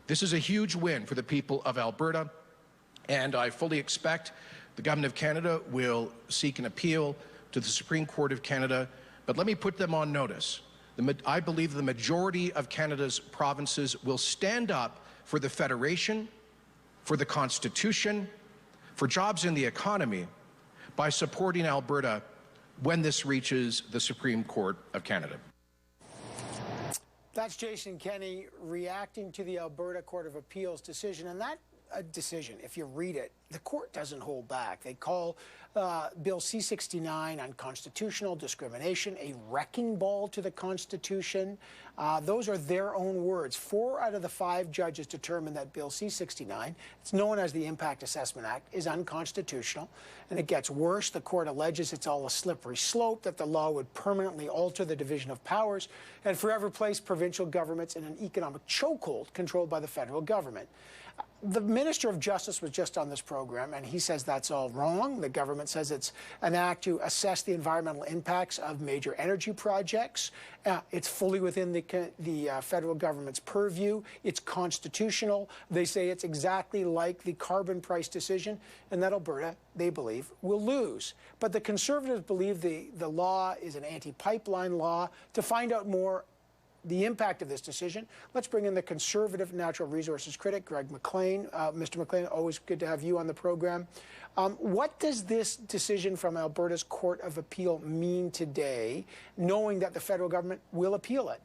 This is a huge win for the people of Alberta, and I fully expect the Government of Canada will seek an appeal to the Supreme Court of Canada, but let me put them on notice. I believe the majority of Canada's provinces will stand up for the Federation, for the Constitution, for jobs in the economy by supporting Alberta when this reaches the Supreme Court of Canada. That's Jason Kenney reacting to the Alberta Court of Appeal's decision. And that decision, if you read it, the court doesn't hold back. They call Bill C-69 unconstitutional, discrimination, a wrecking ball to the Constitution. Those are their own words. 4 out of the 5 judges determined that Bill C-69, it's known as the Impact Assessment Act, is unconstitutional. And it gets worse. The court alleges it's all a slippery slope, that the law would permanently alter the division of powers and forever place provincial governments in an economic chokehold controlled by the federal government. The Minister of Justice was just on this program, and he says that's all wrong. The government says it's an act to assess the environmental impacts of major energy projects. It's fully within the federal government's purview. It's constitutional. They say it's exactly like the carbon price decision, and that Alberta, they believe, will lose. But the Conservatives believe the law is an anti-pipeline law. To find out more the impact of this decision, let's bring in the Conservative natural resources critic, Greg McLean. Mr. McLean, always good to have you on the program. What does this decision from Alberta's Court of Appeal mean today, knowing that the federal government will appeal it?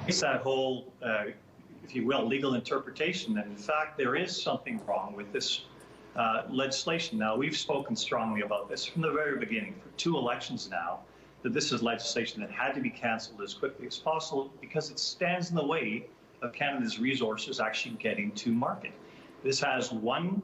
It's that whole, if you will, legal interpretation that, in fact, there is something wrong with this legislation. Now, we've spoken strongly about this from the very beginning, for 2 elections now, that this is legislation that had to be cancelled as quickly as possible because it stands in the way of Canada's resources actually getting to market. This has one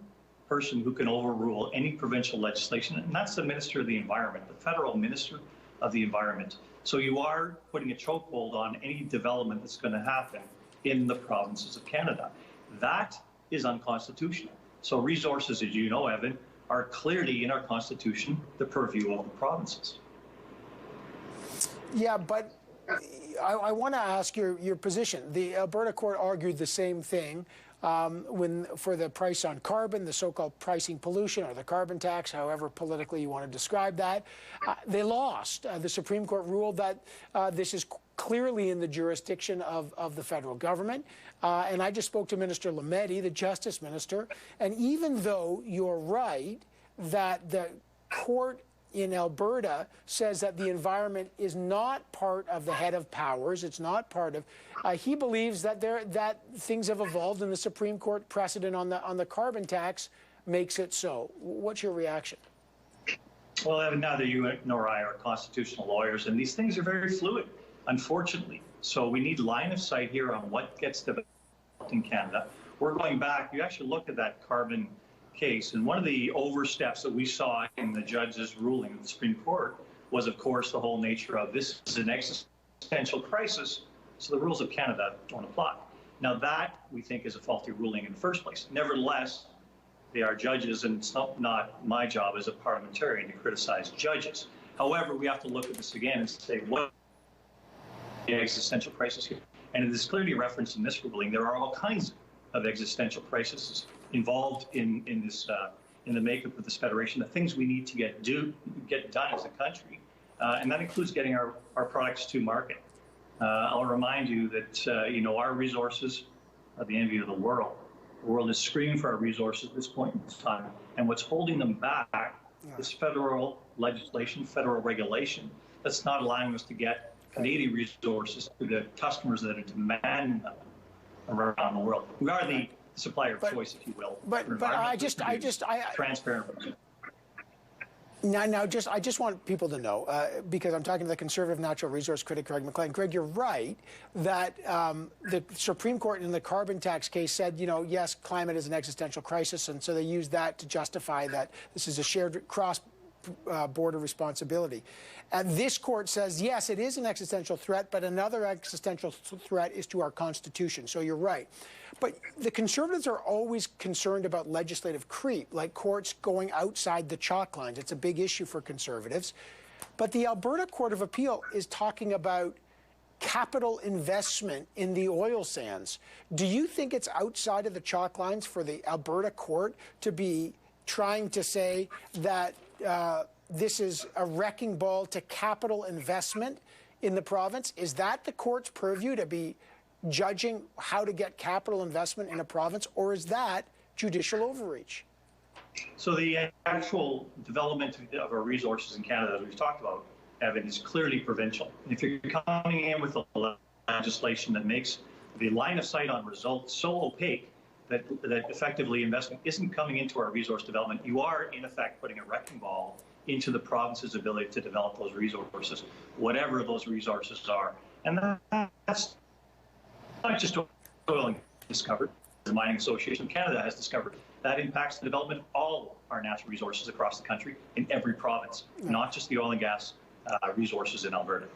person who can overrule any provincial legislation, and that's the Minister of the Environment, the federal Minister of the Environment. So you are putting a chokehold on any development that's going to happen in the provinces of Canada. That is unconstitutional. So resources, as you know, Evan, are clearly in our Constitution the purview of the provinces. Yeah, but I want to ask your position. The Alberta court argued the same thing for the price on carbon, the so-called pricing pollution, or the carbon tax, however politically you want to describe that. They lost. The Supreme Court ruled that this is clearly in the jurisdiction of the federal government. And I just spoke to Minister Lametti, the Justice Minister, and even though you're right that the court in Alberta says that the environment is not part of the head of powers, it's not part of, he believes that things have evolved and the Supreme Court precedent on the carbon tax makes it so. What's your reaction? Well, Evan, neither you nor I are constitutional lawyers, and these things are very fluid, unfortunately. So we need line of sight here on what gets developed in Canada. We're going back, you actually look at that carbon case, and one of the oversteps that we saw in the judge's ruling of the Supreme Court was, of course, the whole nature of this is an existential crisis, so the rules of Canada don't apply. Now that, we think, is a faulty ruling in the first place. Nevertheless, they are judges, and it's not my job as a parliamentarian to criticize judges. However, we have to look at this again and say, what is the existential crisis here? And it is clearly referenced in this ruling. There are all kinds of existential crises involved in the makeup of this federation, the things we need to get done as a country, and that includes getting our products to market. I'll remind you that our resources are the envy of the world. The world is screaming for our resources at this point in time, and what's holding them back is federal legislation, federal regulation that's not allowing us to get Canadian resources to the customers that are demanding them around the world. We are the supplier of choice, if you will. But I transparent. I just want people to know, because I'm talking to the Conservative natural resource critic, Greg McLean. Greg, you're right that the Supreme Court in the carbon tax case said, yes, climate is an existential crisis, and so they used that to justify that this is a shared cross-border responsibility. And this court says, yes, it is an existential threat, but another existential threat is to our Constitution. So you're right. But the Conservatives are always concerned about legislative creep, like courts going outside the chalk lines. It's a big issue for Conservatives. But the Alberta Court of Appeal is talking about capital investment in the oil sands. Do you think it's outside of the chalk lines for the Alberta court to be trying to say that this is a wrecking ball to capital investment in the province? Is that the court's purview to be judging how to get capital investment in a province, or is that judicial overreach? So the actual development of our resources in Canada, as we've talked about, Evan, is clearly provincial. If you're coming in with a legislation that makes the line of sight on results so opaque that effectively investment isn't coming into our resource development, you are in effect putting a wrecking ball into the province's ability to develop those resources, whatever those resources are. And that's not just oil and gas discovered. The Mining Association of Canada has discovered that impacts the development of all our natural resources across the country in every province, not just the oil and gas resources in Alberta.